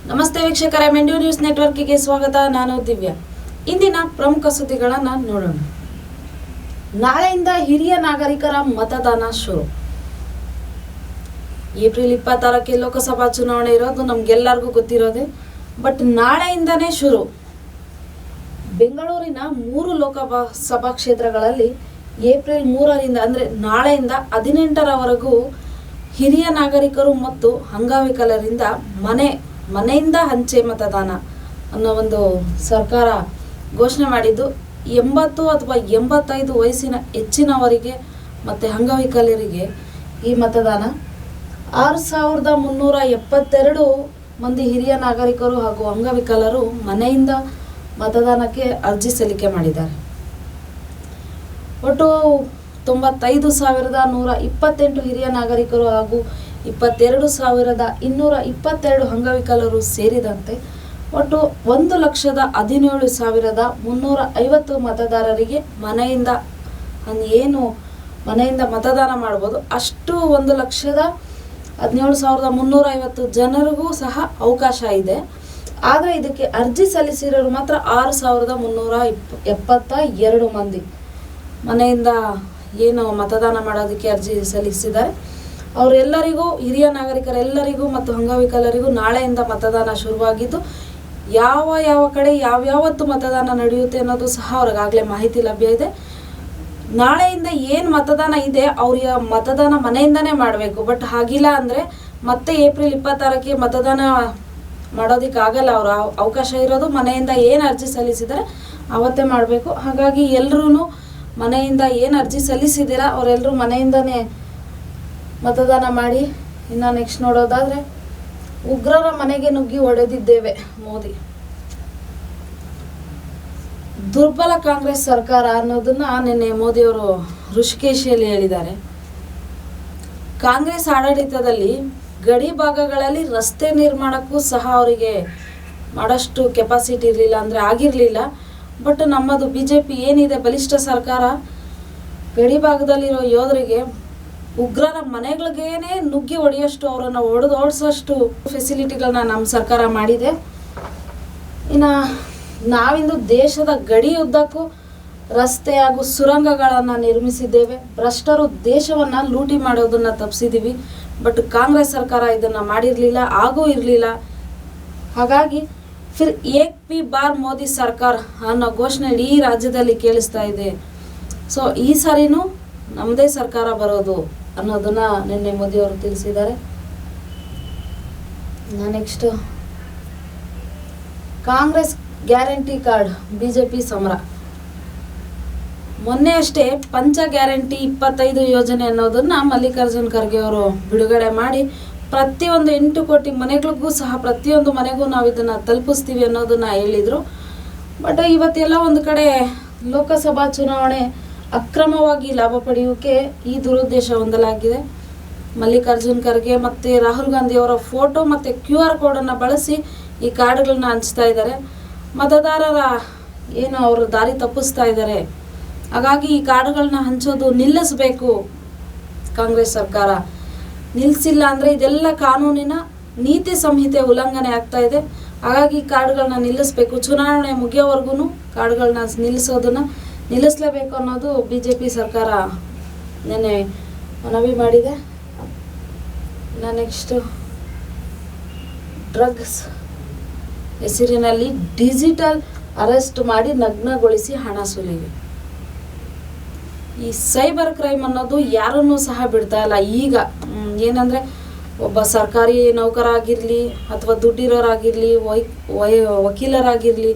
ನಮಸ್ತೆ ವೀಕ್ಷಕರೇ, ಮೆಂಡ್ಯೂ ನ್ಯೂಸ್ ನೆಟ್ವರ್ಕಿಗೆ ಸ್ವಾಗತ. ನಾನು ದಿವ್ಯಾ. ಇಂದಿನ ಪ್ರಮುಖ ಸುದ್ದಿಗಳನ್ನು ನೋಡೋಣ. ನಾಳೆಯಿಂದ ಹಿರಿಯ ನಾಗರಿಕರ ಮತದಾನ ಶುರು. ಏಪ್ರಿಲ್ 26ಕ್ಕೆ ಲೋಕಸಭಾ ಚುನಾವಣೆ ಇರೋದು ನಮ್ಗೆಲ್ಲರಿಗೂ ಗೊತ್ತಿರೋದೆ. ಬಟ್ ನಾಳೆಯಿಂದನೇ ಶುರು. ಬೆಂಗಳೂರಿನ 3 ಲೋಕಸಭಾ ಕ್ಷೇತ್ರಗಳಲ್ಲಿ ಏಪ್ರಿಲ್ 3ರಿಂದ ಅಂದರೆ ನಾಳೆಯಿಂದ 18ರವರೆಗೂ ಹಿರಿಯ ನಾಗರಿಕರು ಮತ್ತು ಅಂಗವಿಕಲರಿಂದ ಮನೆಯಿಂದ ಹಂಚೆ ಮತದಾನ ಅನ್ನೋ ಒಂದು ಸರ್ಕಾರ ಘೋಷಣೆ ಮಾಡಿದ್ದು. 80 ಅಥವಾ 85 ವಯಸ್ಸಿನ ಹೆಚ್ಚಿನವರಿಗೆ ಮತ್ತು ಅಂಗವಿಕಲರಿಗೆ ಈ ಮತದಾನ. 6372 ಮಂದಿ ಹಿರಿಯ ನಾಗರಿಕರು ಹಾಗೂ ಅಂಗವಿಕಲರು ಮನೆಯಿಂದ ಮತದಾನಕ್ಕೆ ಅರ್ಜಿ ಸಲ್ಲಿಕೆ ಮಾಡಿದ್ದಾರೆ. ಒಟ್ಟು 95,128 ಹಿರಿಯ ನಾಗರಿಕರು ಹಾಗೂ 22,222 ಅಂಗವಿಕಲರು ಸೇರಿದಂತೆ ಒಟ್ಟು 1,17,350 ಮತದಾರರಿಗೆ ಮನೆಯಿಂದ ಮತದಾನ ಮಾಡ್ಬೋದು. ಅಷ್ಟು 1,17,350 ಜನರಿಗೂ ಸಹ ಅವಕಾಶ ಇದೆ. ಆದರೆ ಇದಕ್ಕೆ ಅರ್ಜಿ ಸಲ್ಲಿಸಿರೋರು ಮಾತ್ರ 6,372 ಮಂದಿ ಮನೆಯಿಂದ ಮತದಾನ ಮಾಡೋದಕ್ಕೆ ಅರ್ಜಿ ಸಲ್ಲಿಸಿದ್ದಾರೆ. ಅವರೆಲ್ಲರಿಗೂ, ಹಿರಿಯ ನಾಗರಿಕರೆಲ್ಲರಿಗೂ ಮತ್ತು ಅಂಗವಿಕಲರಿಗೂ ನಾಳೆಯಿಂದ ಮತದಾನ ಶುರುವಾಗಿದ್ದು, ಯಾವ ಕಡೆ ಯಾವ್ಯಾವತ್ತು ಮತದಾನ ನಡೆಯುತ್ತೆ ಅನ್ನೋದು ಸಹ ಅವ್ರಿಗಾಗಲೇ ಮಾಹಿತಿ ಲಭ್ಯ ಇದೆ. ನಾಳೆಯಿಂದ ಮತದಾನ ಇದೆ ಅವ್ರಿಗೆ ಮತದಾನ ಮನೆಯಿಂದನೇ ಮಾಡಬೇಕು. ಬಟ್ ಹಾಗಿಲ್ಲ ಅಂದರೆ ಮತ್ತೆ ಏಪ್ರಿಲ್ 26ಕ್ಕೆ ಮತದಾನ ಮಾಡೋದಕ್ಕಾಗಲ್ಲ. ಅವರ ಅವಕಾಶ ಇರೋದು ಮನೆಯಿಂದ ಅರ್ಜಿ ಸಲ್ಲಿಸಿದರೆ ಅವತ್ತೇ ಮಾಡಬೇಕು. ಹಾಗಾಗಿ ಎಲ್ಲರೂ ಮನೆಯಿಂದ ಅರ್ಜಿ ಸಲ್ಲಿಸಿದ್ದೀರಾ ಅವರೆಲ್ಲರೂ ಮನೆಯಿಂದನೇ ಮತದಾನ ಮಾಡಿ. ಇನ್ನು ನೆಕ್ಸ್ಟ್ ನೋಡೋದಾದರೆ, ಉಗ್ರರ ಮನೆಗೆ ನುಗ್ಗಿ ಹೊಡೆದಿದ್ದೇವೆ ಮೋದಿ. ದುರ್ಬಲ ಕಾಂಗ್ರೆಸ್ ಸರ್ಕಾರ ಅನ್ನೋದನ್ನ ನಿನ್ನೆ ಮೋದಿಯವರು ಋಷಿಕೇಶಿಯಲ್ಲಿ ಹೇಳಿದ್ದಾರೆ. ಕಾಂಗ್ರೆಸ್ ಆಡಳಿತದಲ್ಲಿ ಗಡಿ ಭಾಗಗಳಲ್ಲಿ ರಸ್ತೆ ನಿರ್ಮಾಣಕ್ಕೂ ಸಹ ಅವರಿಗೆ ಮಾಡೋಷ್ಟು ಕೆಪಾಸಿಟಿ ಇರಲಿಲ್ಲ, ಅಂದರೆ ಆಗಿರಲಿಲ್ಲ. ಬಟ್ ನಮ್ಮದು BJP ಏನಿದೆ ಬಲಿಷ್ಠ ಸರ್ಕಾರ, ಗಡಿ ಭಾಗದಲ್ಲಿರೋ ಯೋಧರಿಗೆ ಉಗ್ರರ ಮನೆಗಳಿಗೇನೆ ನುಗ್ಗಿ ಹೊಡೆಯೋಷ್ಟು, ಅವರನ್ನು ಓಡಿಸೋಷ್ಟು ಫೆಸಿಲಿಟಿಗಳನ್ನ ನಮ್ಮ ಸರ್ಕಾರ ಮಾಡಿದೆ. ಇನ್ನು ನಾವಿಂದು ದೇಶದ ಗಡಿ ಉದ್ದಕ್ಕೂ ರಸ್ತೆ ಹಾಗೂ ಸುರಂಗಗಳನ್ನು ನಿರ್ಮಿಸಿದ್ದೇವೆ. ಭ್ರಷ್ಟರು ದೇಶವನ್ನು ಲೂಟಿ ಮಾಡೋದನ್ನು ತಪ್ಪಿಸಿದ್ದೀವಿ. ಬಟ್ ಕಾಂಗ್ರೆಸ್ ಸರ್ಕಾರ ಇದನ್ನು ಮಾಡಿರಲಿಲ್ಲ, ಹಾಗೂ ಇರಲಿಲ್ಲ. ಹಾಗಾಗಿ ಫಿರ್ ಏಕ್ ಬಿ ಬಾರ್ ಮೋದಿ ಸರ್ಕಾರ ಅನ್ನೋ ಘೋಷಣೆ ಇಡೀ ರಾಜ್ಯದಲ್ಲಿ ಕೇಳಿಸ್ತಾ ಇದೆ. ಸೊ ಈ ಸಾರಿನೂ ನಮ್ಮದೇ ಸರ್ಕಾರ ಬರೋದು ಅನ್ನೋದನ್ನ ನಿನ್ನೆ ಮೋದಿಯವರು ತಿಳಿಸಿದ್ದಾರೆ. Next, Congress guarantee card BJP ಸಮರ. ಮೊನ್ನೆ ಅಷ್ಟೇ ಪಂಚ ಗ್ಯಾರಂಟಿ 25 ಯೋಜನೆ ಅನ್ನೋದನ್ನ ಮಲ್ಲಿಕಾರ್ಜುನ್ ಖರ್ಗೆ ಅವರು ಬಿಡುಗಡೆ ಮಾಡಿ, ಪ್ರತಿಯೊಂದು 8 ಕೋಟಿ ಮನೆಗಳಿಗೂ ಸಹ ಪ್ರತಿಯೊಂದು ಮನೆಗೂ ನಾವು ಇದನ್ನು ತಲುಪಿಸ್ತೀವಿ ಅನ್ನೋದನ್ನ ಹೇಳಿದರು. ಬಟ್ ಇವತ್ತೆಲ್ಲ ಒಂದು ಕಡೆ ಲೋಕಸಭಾ ಚುನಾವಣೆ ಅಕ್ರಮವಾಗಿ ಲಾಭ ಪಡೆಯೋಕೆ ಈ ದುರುದ್ದೇಶ ಹೊಂದಲಾಗಿದೆ. ಮಲ್ಲಿಕಾರ್ಜುನ್ ಖರ್ಗೆ ಮತ್ತು ರಾಹುಲ್ ಗಾಂಧಿ ಅವರ ಫೋಟೋ ಮತ್ತು QR ಕೋಡನ್ನು ಬಳಸಿ ಈ ಕಾರ್ಡ್ಗಳನ್ನ ಹಂಚ್ತಾ ಇದ್ದಾರೆ. ಮತದಾರರ ಅವರು ದಾರಿ ತಪ್ಪಿಸ್ತಾ ಇದ್ದಾರೆ. ಹಾಗಾಗಿ ಈ ಕಾರ್ಡ್ಗಳನ್ನ ಹಂಚೋದು ನಿಲ್ಲಿಸಬೇಕು ಕಾಂಗ್ರೆಸ್ ಸರ್ಕಾರ. ನಿಲ್ಲಿಸಿಲ್ಲ ಅಂದರೆ ಇದೆಲ್ಲ ಕಾನೂನಿನ ನೀತಿ ಸಂಹಿತೆ ಉಲ್ಲಂಘನೆ ಆಗ್ತಾ ಇದೆ. ಹಾಗಾಗಿ ಕಾರ್ಡ್ಗಳನ್ನ ನಿಲ್ಲಿಸಬೇಕು. ಚುನಾವಣೆ ಮುಗಿಯೋವರೆಗೂ ಕಾರ್ಡ್ಗಳನ್ನ ನಿಲ್ಲಿಸಲೇಬೇಕು ಅನ್ನೋದು BJP ಸರ್ಕಾರ ನೆನ್ನೆ ಮನವಿ ಮಾಡಿದೆ. ನೆಕ್ಸ್ಟ್, ಡ್ರಗ್ಸ್ ಹೆಸರಿನಲ್ಲಿ ಡಿಜಿಟಲ್ ಅರೆಸ್ಟ್ ಮಾಡಿ ನಗ್ನಗೊಳಿಸಿ ಹಣ ಸುಲಿಗೆ. ಈ ಸೈಬರ್ ಕ್ರೈಮ್ ಅನ್ನೋದು ಯಾರನ್ನೂ ಸಹ ಬಿಡ್ತಾ ಇಲ್ಲ. ಈಗ ಏನಂದರೆ, ಒಬ್ಬ ಸರ್ಕಾರಿ ನೌಕರಾಗಿರಲಿ ಅಥವಾ ದುಡ್ಡಿರೋರಾಗಿರಲಿ, ವಕೀಲರಾಗಿರಲಿ,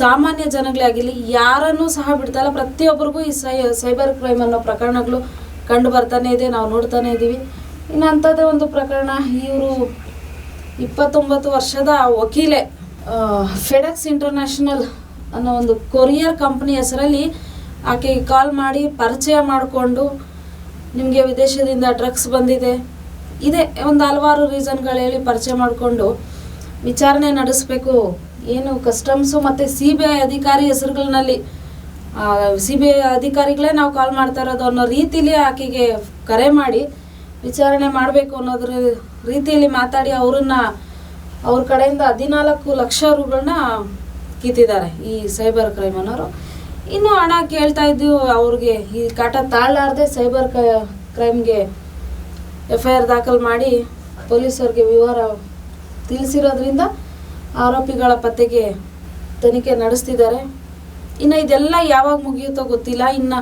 ಸಾಮಾನ್ಯ ಜನಗಳೇ ಆಗಿರಲಿ, ಯಾರನ್ನೂ ಸಹ ಬಿಡ್ತಾ ಇಲ್ಲ. ಪ್ರತಿಯೊಬ್ಬರಿಗೂ ಈ ಸೈಬರ್ ಕ್ರೈಮ್ ಅನ್ನೋ ಪ್ರಕರಣಗಳು ಕಂಡು ಬರ್ತಾನೆ ಇದೆ, ನಾವು ನೋಡ್ತಾನೆ ಇದ್ದೀವಿ. ಇನ್ನು ಅಂಥದ್ದೇ ಒಂದು ಪ್ರಕರಣ, ಇವರು 29 ವರ್ಷದ ವಕೀಲೆ ಫೆಡೆಕ್ಸ್ ಇಂಟರ್ನ್ಯಾಷನಲ್ ಅನ್ನೋ ಒಂದು ಕೊರಿಯರ್ ಕಂಪ್ನಿ ಹೆಸರಲ್ಲಿ ಆಕೆಗೆ ಕಾಲ್ ಮಾಡಿ ಪರಿಚಯ ಮಾಡಿಕೊಂಡು, ನಿಮಗೆ ವಿದೇಶದಿಂದ ಡ್ರಗ್ಸ್ ಬಂದಿದೆ, ಇದೆ ಒಂದು ಹಲವಾರು ರೀಸನ್ಗಳು ಹೇಳಿ ಪರಿಚಯ ಮಾಡಿಕೊಂಡು ವಿಚಾರಣೆ ನಡೆಸಬೇಕು. ಕಸ್ಟಮ್ಸು ಮತ್ತು CBI ಅಧಿಕಾರಿ ಹೆಸರುಗಳಲ್ಲಿ CBI ಅಧಿಕಾರಿಗಳೇ ನಾವು ಕಾಲ್ ಮಾಡ್ತಾ ಇರೋದು ಅನ್ನೋ ರೀತಿಲಿ ಆಕೆಗೆ ಕರೆ ಮಾಡಿ ವಿಚಾರಣೆ ಮಾಡಬೇಕು ಅನ್ನೋದ್ರ ರೀತಿಯಲ್ಲಿ ಮಾತಾಡಿ ಅವರನ್ನು ಅವ್ರ ಕಡೆಯಿಂದ 14 ಲಕ್ಷ ರೂಗಳನ್ನ ಕಿತ್ತಿದ್ದಾರೆ ಈ ಸೈಬರ್ ಕ್ರೈಮ್ ಅನ್ನೋರು. ಇನ್ನು ಹಣ ಕೇಳ್ತಾ ಇದ್ದೀವಿ ಅವ್ರಿಗೆ. ಈ ಕಾಟ ತಾಳಲಾರದೆ ಸೈಬರ್ ಕ್ರೈಮ್ಗೆ FIR ದಾಖಲು ಮಾಡಿ ಪೊಲೀಸರಿಗೆ ವಿವರ ತಿಳಿಸಿರೋದ್ರಿಂದ ಆರೋಪಿಗಳ ಪತ್ತೆಗೆ ತನಿಖೆ ನಡೆಸ್ತಿದ್ದಾರೆ. ಇನ್ನು ಇದೆಲ್ಲ ಯಾವಾಗ ಮುಗಿಯುತ್ತೋ ಗೊತ್ತಿಲ್ಲ. ಇನ್ನು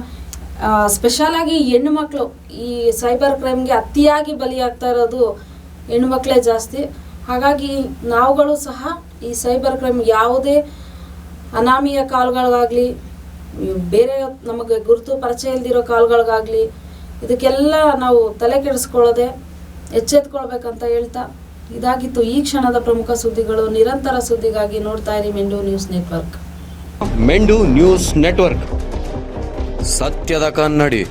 ಸ್ಪೆಷಲಾಗಿ ಹೆಣ್ಣುಮಕ್ಕಳು ಈ ಸೈಬರ್ ಕ್ರೈಮ್ಗೆ ಅತಿಯಾಗಿ ಬಲಿಯಾಗ್ತಾ ಇರೋದು ಹೆಣ್ಣುಮಕ್ಕಳೇ ಜಾಸ್ತಿ. ಹಾಗಾಗಿ ನಾವುಗಳು ಸಹ ಈ ಸೈಬರ್ ಕ್ರೈಮ್ ಯಾವುದೇ ಅನಾಮಿಯ ಕಾಲ್ಗಳಿಗಾಗಲಿ, ಬೇರೆ ನಮಗೆ ಗುರುತು ಪರಿಚಯ ಇಲ್ದಿರೋ ಕಾಲ್ಗಳಿಗಾಗಲಿ, ಇದಕ್ಕೆಲ್ಲ ನಾವು ತಲೆ ಕೆಡಿಸ್ಕೊಳ್ಳೋದೆ ಎಚ್ಚೆತ್ಕೊಳ್ಬೇಕಂತ ಹೇಳ್ತಾ, ಇದಾಗಿತ್ತು ಈ ಕ್ಷಣದ ಪ್ರಮುಖ ಸುದ್ದಿಗಳು. ನಿರಂತರ ಸುದ್ದಿಗಾಗಿ ನೋಡ್ತಾ ಇರಿ ಮೆಂಡು ನ್ಯೂಸ್ ನೆಟ್ವರ್ಕ್. ಮೆಂಡು ನ್ಯೂಸ್ ನೆಟ್ವರ್ಕ್, ಸತ್ಯದ ಕನ್ನಡಿ.